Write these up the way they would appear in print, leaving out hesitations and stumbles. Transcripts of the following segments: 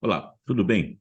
Olá, tudo bem?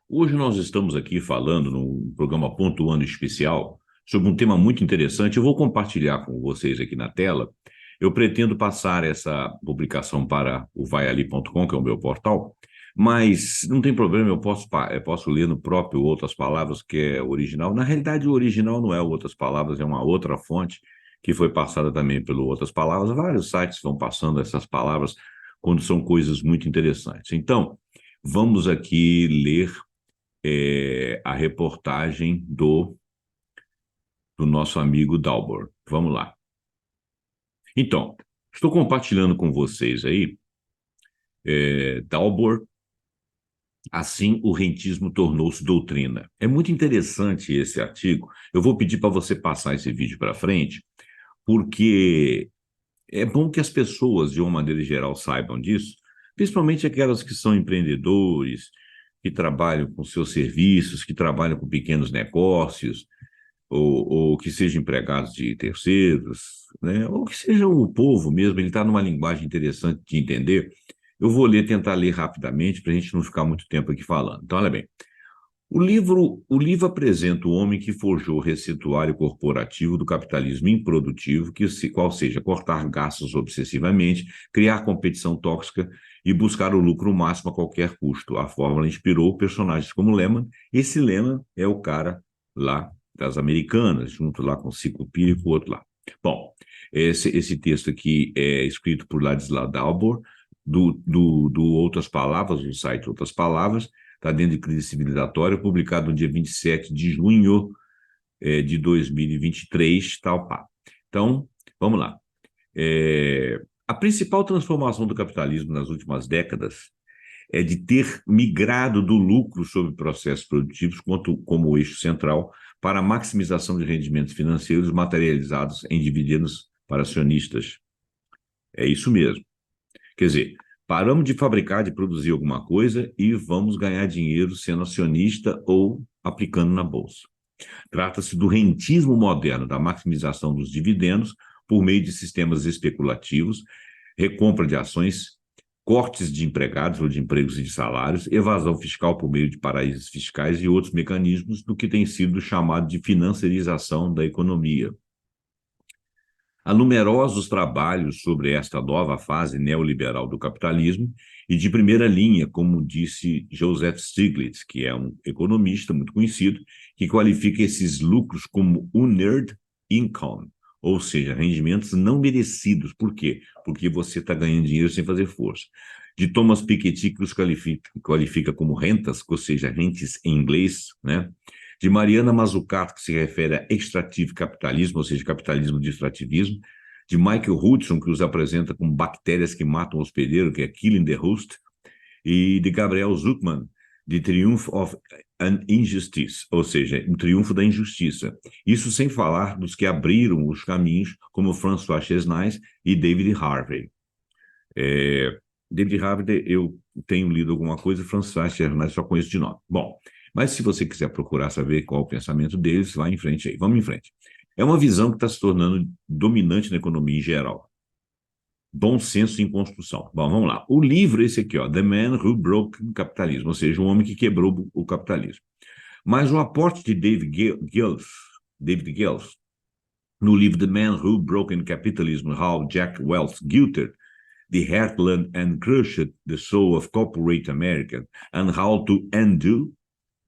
Hoje nós estamos aqui falando num programa Pontuando Especial sobre um tema muito interessante. Eu vou compartilhar com vocês aqui na tela. Eu pretendo passar essa publicação para o vaiali.com, que é o meu portal, mas não tem problema, eu posso ler no próprio Outras Palavras, que é original. Na realidade, o original não é o Outras Palavras, é uma outra fonte que foi passada também pelo Outras Palavras. Vários sites vão passando essas palavras quando são coisas muito interessantes. Então, vamos aqui ler a reportagem do nosso amigo Dalbor. Vamos lá. Então, estou compartilhando com vocês aí, Dalbor, assim o rentismo tornou-se doutrina. É muito interessante esse artigo. Eu vou pedir para você passar esse vídeo para frente, porque é bom que as pessoas, de uma maneira geral, saibam disso, principalmente aquelas que são empreendedores, que trabalham com seus serviços, que trabalham com pequenos negócios, ou que sejam empregados de terceiros, né? Ou que seja o povo mesmo, ele está numa linguagem interessante de entender. Eu vou tentar ler rapidamente, para a gente não ficar muito tempo aqui falando. Então, olha bem. O livro apresenta o homem que forjou o receituário corporativo do capitalismo improdutivo, qual seja cortar gastos obsessivamente, criar competição tóxica e buscar o lucro máximo a qualquer custo. A fórmula inspirou personagens como Lehman. Esse Lehman é o cara lá das Americanas, junto lá com o Cicupira e com o outro lá. Bom, esse texto aqui é escrito por Ladislau Dalbor, do Outras Palavras, do site Outras Palavras. Está dentro de crise civilizatória, publicado no dia 27 de junho de 2023, tal pá. Então, vamos lá. A principal transformação do capitalismo nas últimas décadas é de ter migrado do lucro sobre processos produtivos como o eixo central para a maximização de rendimentos financeiros materializados em dividendos para acionistas. É isso mesmo. Quer dizer, paramos de fabricar, de produzir alguma coisa e vamos ganhar dinheiro sendo acionista ou aplicando na bolsa. Trata-se do rentismo moderno, da maximização dos dividendos por meio de sistemas especulativos, recompra de ações, cortes de empregados ou de empregos e de salários, evasão fiscal por meio de paraísos fiscais e outros mecanismos do que tem sido chamado de financiarização da economia. Há numerosos trabalhos sobre esta nova fase neoliberal do capitalismo e de primeira linha, como disse Joseph Stiglitz, que é um economista muito conhecido, que qualifica esses lucros como unearned income, ou seja, rendimentos não merecidos. Por quê? Porque você está ganhando dinheiro sem fazer força. De Thomas Piketty, que os qualifica como rentas, ou seja, rentes em inglês, né? De Mariana Mazzucato, que se refere a extrativo capitalismo, ou seja, capitalismo de extrativismo, de Michael Hudson, que os apresenta como bactérias que matam o hospedeiro, que é Killing the Host, e de Gabriel Zucman, de Triumph of an Injustice, ou seja, o triunfo da injustiça. Isso sem falar dos que abriram os caminhos, como François Chesnais e David Harvey. David Harvey, eu tenho lido alguma coisa, François Chesnais só conheço de nome. Bom, mas se você quiser procurar saber qual é o pensamento deles, vá em frente aí. Vamos em frente. É uma visão que está se tornando dominante na economia em geral. Bom senso em construção. Bom, vamos lá. O livro, esse aqui, ó, The Man Who Broke Capitalism, ou seja, o homem que quebrou o capitalismo. Mas o aporte de David Gales, no livro The Man Who Broke Capitalism, How Jack Welch Guilted the Heartland and Crushed the Soul of Corporate America, and How to Undo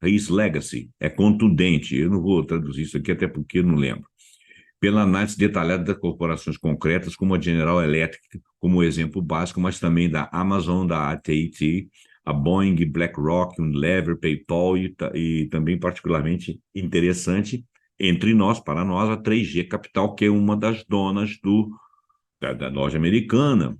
His Legacy, é contundente. Eu não vou traduzir isso aqui, até porque eu não lembro. Pela análise detalhada das corporações concretas, como a General Electric, como exemplo básico, mas também da Amazon, da AT&T, a Boeing, BlackRock, Unilever, PayPal e também particularmente interessante, entre nós, para nós, a 3G Capital, que é uma das donas da loja americana,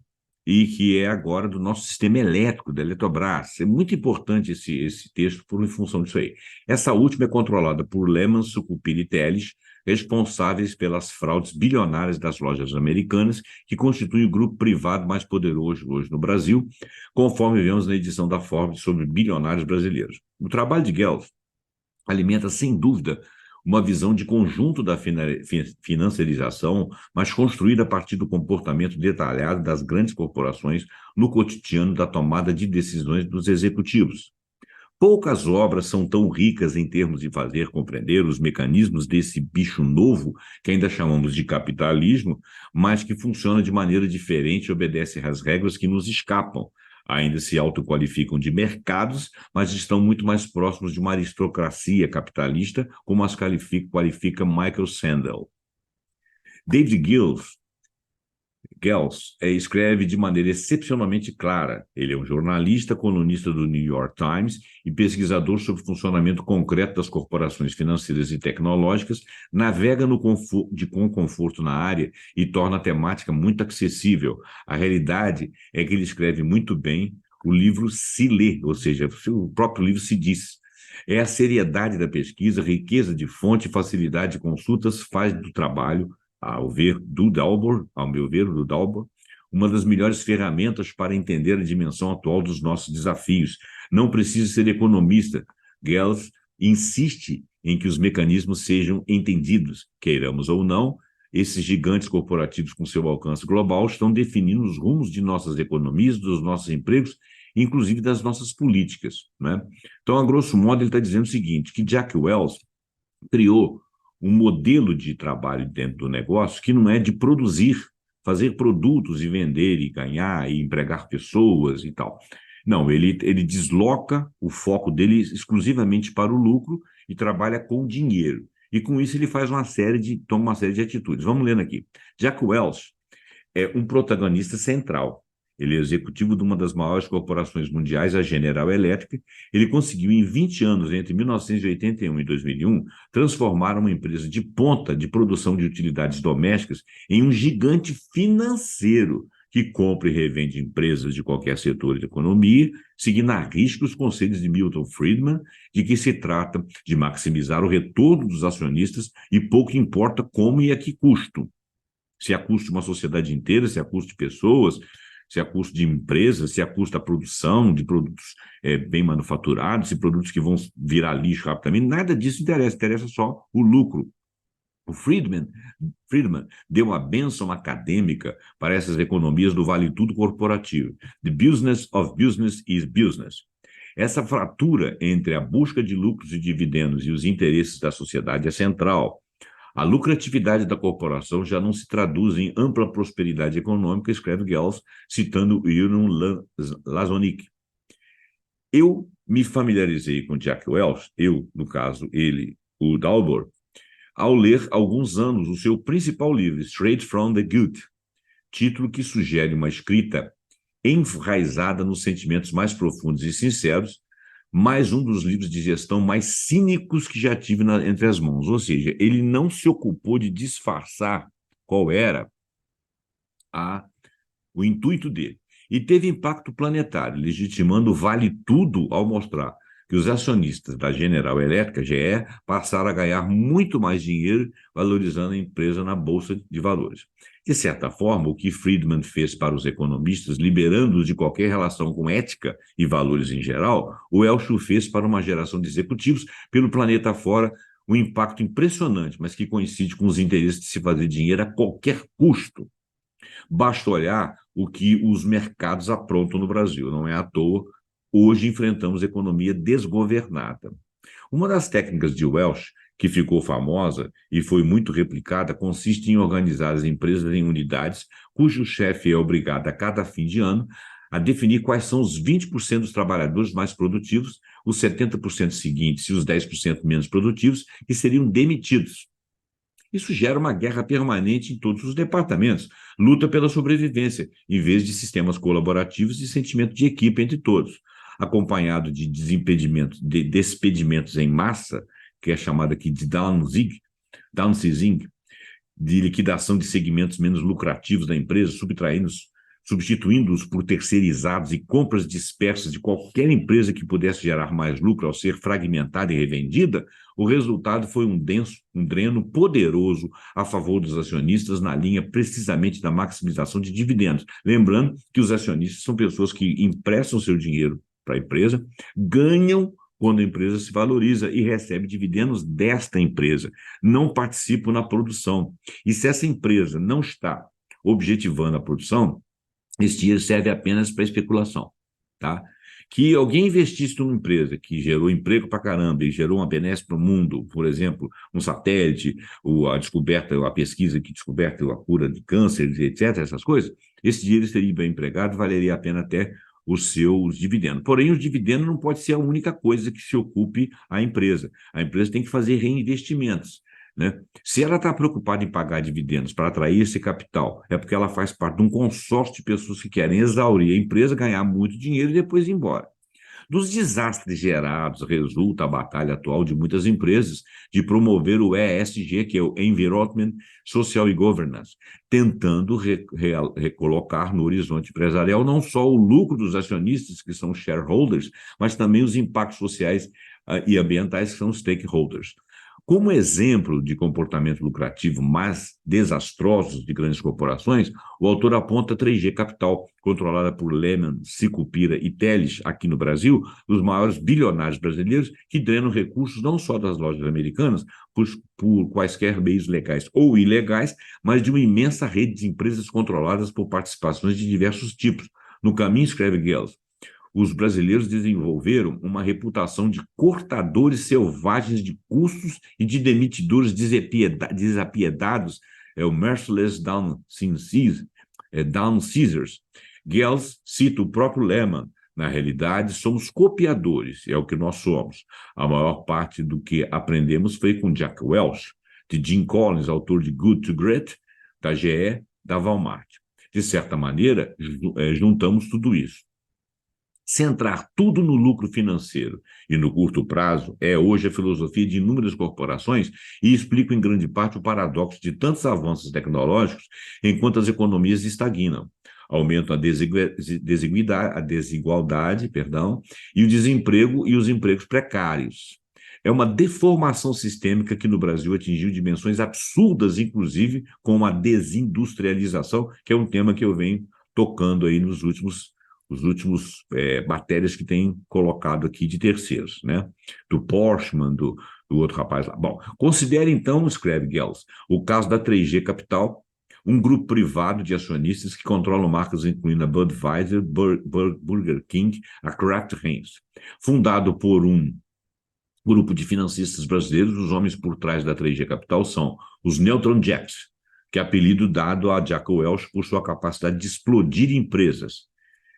e que é agora do nosso sistema elétrico, da Eletrobras. É muito importante esse texto em função disso aí. Essa última é controlada por Lehman, Sucupira e Teles, responsáveis pelas fraudes bilionárias das lojas americanas, que constituem o grupo privado mais poderoso hoje no Brasil, conforme vemos na edição da Forbes sobre bilionários brasileiros. O trabalho de Gales alimenta, sem dúvida, uma visão de conjunto da financiarização, mas construída a partir do comportamento detalhado das grandes corporações no cotidiano da tomada de decisões dos executivos. Poucas obras são tão ricas em termos de fazer compreender os mecanismos desse bicho novo, que ainda chamamos de capitalismo, mas que funciona de maneira diferente e obedece às regras que nos escapam. Ainda se autoqualificam de mercados, mas estão muito mais próximos de uma aristocracia capitalista, como as qualifica Michael Sandel. David Gels escreve de maneira excepcionalmente clara. Ele é um jornalista, colunista do New York Times e pesquisador sobre o funcionamento concreto das corporações financeiras e tecnológicas, navega com conforto na área e torna a temática muito acessível. A realidade é que ele escreve muito bem, o livro se lê, ou seja, o próprio livro se diz. É a seriedade da pesquisa, riqueza de fonte e facilidade de consultas faz do trabalho, ao meu ver, do Dalbor, uma das melhores ferramentas para entender a dimensão atual dos nossos desafios. Não precisa ser economista. Gels insiste em que os mecanismos sejam entendidos, queiramos ou não. Esses gigantes corporativos com seu alcance global estão definindo os rumos de nossas economias, dos nossos empregos, inclusive das nossas políticas, né? Então, a grosso modo, ele está dizendo o seguinte, que Jack Welch criou um modelo de trabalho dentro do negócio que não é de produzir, fazer produtos e vender e ganhar e empregar pessoas e tal. Não, ele desloca o foco dele exclusivamente para o lucro e trabalha com dinheiro. E com isso ele faz toma uma série de atitudes. Vamos lendo aqui. Jack Welch é um protagonista central. Ele é executivo de uma das maiores corporações mundiais, a General Electric. Ele conseguiu, em 20 anos, entre 1981 e 2001, transformar uma empresa de ponta de produção de utilidades domésticas em um gigante financeiro que compra e revende empresas de qualquer setor da economia, seguindo a risca os conselhos de Milton Friedman, de que se trata de maximizar o retorno dos acionistas e pouco importa como e a que custo. Se a custo de uma sociedade inteira, se a custo de pessoas, se a custo de empresas, se a custo da produção de produtos bem manufaturados, se produtos que vão virar lixo rapidamente, nada disso interessa só o lucro. O Friedman deu uma bênção acadêmica para essas economias do vale tudo corporativo. The business of business is business. Essa fratura entre a busca de lucros e dividendos e os interesses da sociedade é central. A lucratividade da corporação já não se traduz em ampla prosperidade econômica, escreve Gels, citando Aaron Lazonick. Eu me familiarizei com Jack Welch, no caso, ele, o Dalbor, ao ler há alguns anos o seu principal livro, Straight from the Gut, título que sugere uma escrita enraizada nos sentimentos mais profundos e sinceros, mais um dos livros de gestão mais cínicos que já tive entre as mãos. Ou seja, ele não se ocupou de disfarçar qual era o intuito dele. E teve impacto planetário, legitimando o vale tudo ao mostrar que os acionistas da General Electric, GE, passaram a ganhar muito mais dinheiro valorizando a empresa na Bolsa de Valores. De certa forma, o que Friedman fez para os economistas, liberando-os de qualquer relação com ética e valores em geral, o Welch fez para uma geração de executivos pelo planeta fora, um impacto impressionante, mas que coincide com os interesses de se fazer dinheiro a qualquer custo. Basta olhar o que os mercados aprontam no Brasil. Não é à toa, hoje enfrentamos economia desgovernada. Uma das técnicas de Welch, que ficou famosa e foi muito replicada, consiste em organizar as empresas em unidades cujo chefe é obrigado a cada fim de ano a definir quais são os 20% dos trabalhadores mais produtivos, os 70% seguintes e os 10% menos produtivos que seriam demitidos. Isso gera uma guerra permanente em todos os departamentos, luta pela sobrevivência, em vez de sistemas colaborativos e sentimento de equipe entre todos, acompanhado de despedimentos em massa, que é chamado aqui de downsizing, de liquidação de segmentos menos lucrativos da empresa, substituindo-os por terceirizados e compras dispersas de qualquer empresa que pudesse gerar mais lucro ao ser fragmentada e revendida, o resultado foi um dreno poderoso a favor dos acionistas na linha precisamente da maximização de dividendos. Lembrando que os acionistas são pessoas que emprestam seu dinheiro para a empresa, ganham quando a empresa se valoriza e recebe dividendos desta empresa, não participam na produção. E se essa empresa não está objetivando a produção, esse dinheiro serve apenas para especulação, tá? que alguém investisse numa empresa que gerou emprego para caramba e gerou uma benesse para o mundo, por exemplo, um satélite, a descoberta, a pesquisa que descoberta a cura de câncer, etc., essas coisas, esse dinheiro seria bem empregado, valeria a pena até os seus dividendos. Porém, os dividendos não pode ser a única coisa que se ocupe a empresa. A empresa tem que fazer reinvestimentos, né? Se ela está preocupada em pagar dividendos para atrair esse capital, é porque ela faz parte de um consórcio de pessoas que querem exaurir a empresa, ganhar muito dinheiro e depois ir embora. Dos desastres gerados, resulta a batalha atual de muitas empresas de promover o ESG, que é o Environment, Social e Governance, tentando recolocar no horizonte empresarial não só o lucro dos acionistas, que são shareholders, mas também os impactos sociais e ambientais, que são stakeholders. Como exemplo de comportamento lucrativo mais desastrosos de grandes corporações, o autor aponta a 3G Capital, controlada por Lehman, Sicupira e Teles, aqui no Brasil, os maiores bilionários brasileiros que drenam recursos não só das lojas americanas, por quaisquer meios legais ou ilegais, mas de uma imensa rede de empresas controladas por participações de diversos tipos. No caminho, escreve Gels, os brasileiros desenvolveram uma reputação de cortadores selvagens de custos e de demitidores desapiedados, o Merciless Down Caesars. Gels cita o próprio Lehman. Na realidade, somos copiadores, é o que nós somos. A maior parte do que aprendemos foi com Jack Welch, de Jim Collins, autor de Good to Great, da GE, da Walmart. De certa maneira, juntamos tudo isso. Centrar tudo no lucro financeiro e no curto prazo é hoje a filosofia de inúmeras corporações e explica em grande parte o paradoxo de tantos avanços tecnológicos enquanto as economias estagnam. Aumentam a desigualdade, e o desemprego e os empregos precários. É uma deformação sistêmica que no Brasil atingiu dimensões absurdas, inclusive com a desindustrialização, que é um tema que eu venho tocando aí nos últimos matérias que tem colocado aqui de terceiros, né? Do Portman, do outro rapaz lá. Bom, considere então, escreve Gels, o caso da 3G Capital, um grupo privado de acionistas que controlam marcas incluindo a Budweiser, Burger King, a Kraft Heinz. Fundado por um grupo de financistas brasileiros, os homens por trás da 3G Capital são os Neutron Jacks, que é apelido dado a Jack Welch por sua capacidade de explodir empresas.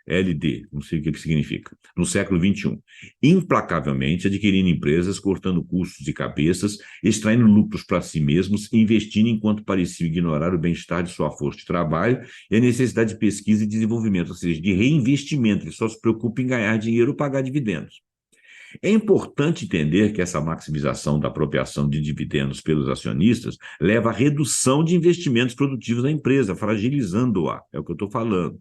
LD, não sei o que significa, no século XXI, implacavelmente adquirindo empresas, cortando custos e cabeças, extraindo lucros para si mesmos, investindo enquanto pareciam ignorar o bem-estar de sua força de trabalho e a necessidade de pesquisa e desenvolvimento, ou seja, de reinvestimento. Ele só se preocupa em ganhar dinheiro ou pagar dividendos. É importante entender que essa maximização da apropriação de dividendos pelos acionistas leva à redução de investimentos produtivos na empresa, fragilizando-a, é o que eu estou falando.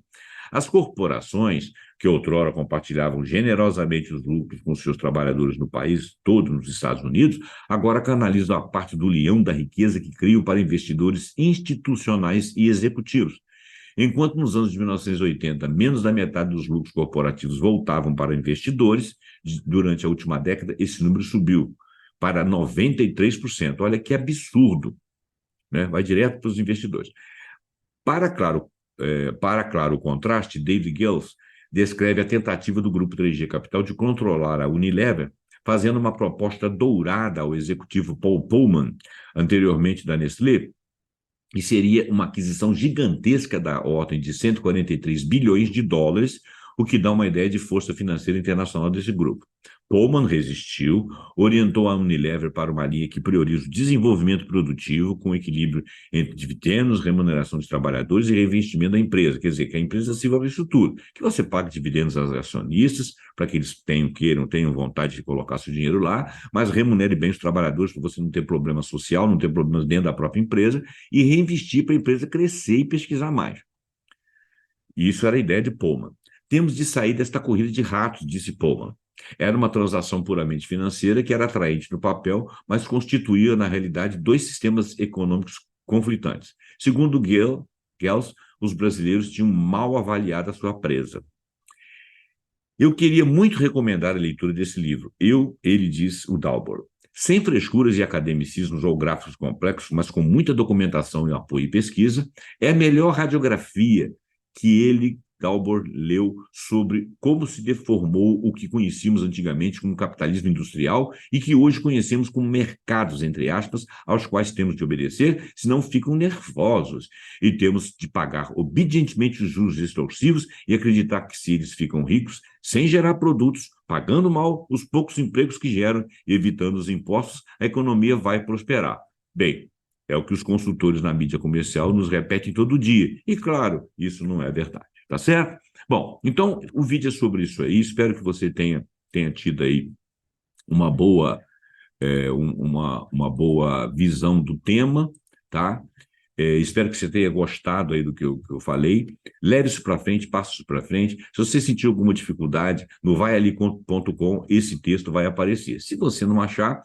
As corporações, que outrora compartilhavam generosamente os lucros com seus trabalhadores no país todo, nos Estados Unidos, agora canalizam a parte do leão da riqueza que criam para investidores institucionais e executivos. Enquanto nos anos de 1980, menos da metade dos lucros corporativos voltavam para investidores, durante a última década, esse número subiu para 93%. Olha que absurdo, né? Vai direto para os investidores. Para claro o contraste, David Gels descreve a tentativa do Grupo 3G Capital de controlar a Unilever, fazendo uma proposta dourada ao executivo Paul Polman, anteriormente da Nestlé, e seria uma aquisição gigantesca da ordem de 143 bilhões de dólares, o que dá uma ideia de força financeira internacional desse grupo. Pullman resistiu, orientou a Unilever para uma linha que prioriza o desenvolvimento produtivo com equilíbrio entre dividendos, remuneração dos trabalhadores e reinvestimento da empresa. Quer dizer, que a empresa sirva para isso tudo. Que você pague dividendos aos acionistas, para que eles tenham vontade de colocar seu dinheiro lá, mas remunere bem os trabalhadores, para você não ter problema social, não ter problemas dentro da própria empresa, e reinvestir para a empresa crescer e pesquisar mais. Isso era a ideia de Pullman. Temos de sair desta corrida de ratos, disse Pullman. Era uma transação puramente financeira que era atraente no papel, mas constituía, na realidade, dois sistemas econômicos conflitantes. Segundo Gels, os brasileiros tinham mal avaliado a sua presa. Eu queria muito recomendar a leitura desse livro. Ele diz, o Dalbor. Sem frescuras e academicismos ou gráficos complexos, mas com muita documentação e apoio e pesquisa, é a melhor radiografia que ele Dalbor leu sobre como se deformou o que conhecíamos antigamente como capitalismo industrial e que hoje conhecemos como mercados, entre aspas, aos quais temos de obedecer, senão ficam nervosos e temos de pagar obedientemente os juros extorsivos e acreditar que se eles ficam ricos, sem gerar produtos, pagando mal os poucos empregos que geram e evitando os impostos, a economia vai prosperar. Bem, é o que os consultores na mídia comercial nos repetem todo dia. E, claro, isso não é verdade. Tá certo? Bom, então o vídeo é sobre isso aí. Espero que você tenha tido aí uma boa, uma boa visão do tema, tá? Espero que você tenha gostado aí do que eu falei. Leve isso para frente, passe isso para frente. Se você sentir alguma dificuldade, no vaiali.com, esse texto vai aparecer. Se você não achar,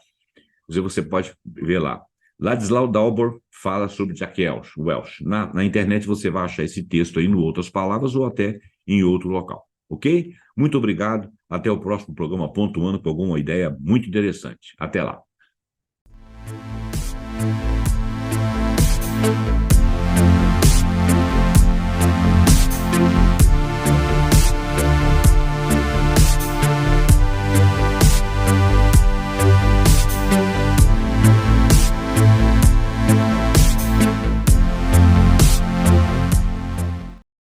você pode ver lá. Ladislau Dalbor fala sobre Jack Welch. Na internet você vai achar esse texto aí, em outras palavras, ou até em outro local. Ok? Muito obrigado. Até o próximo programa, pontuando com alguma ideia muito interessante. Até lá.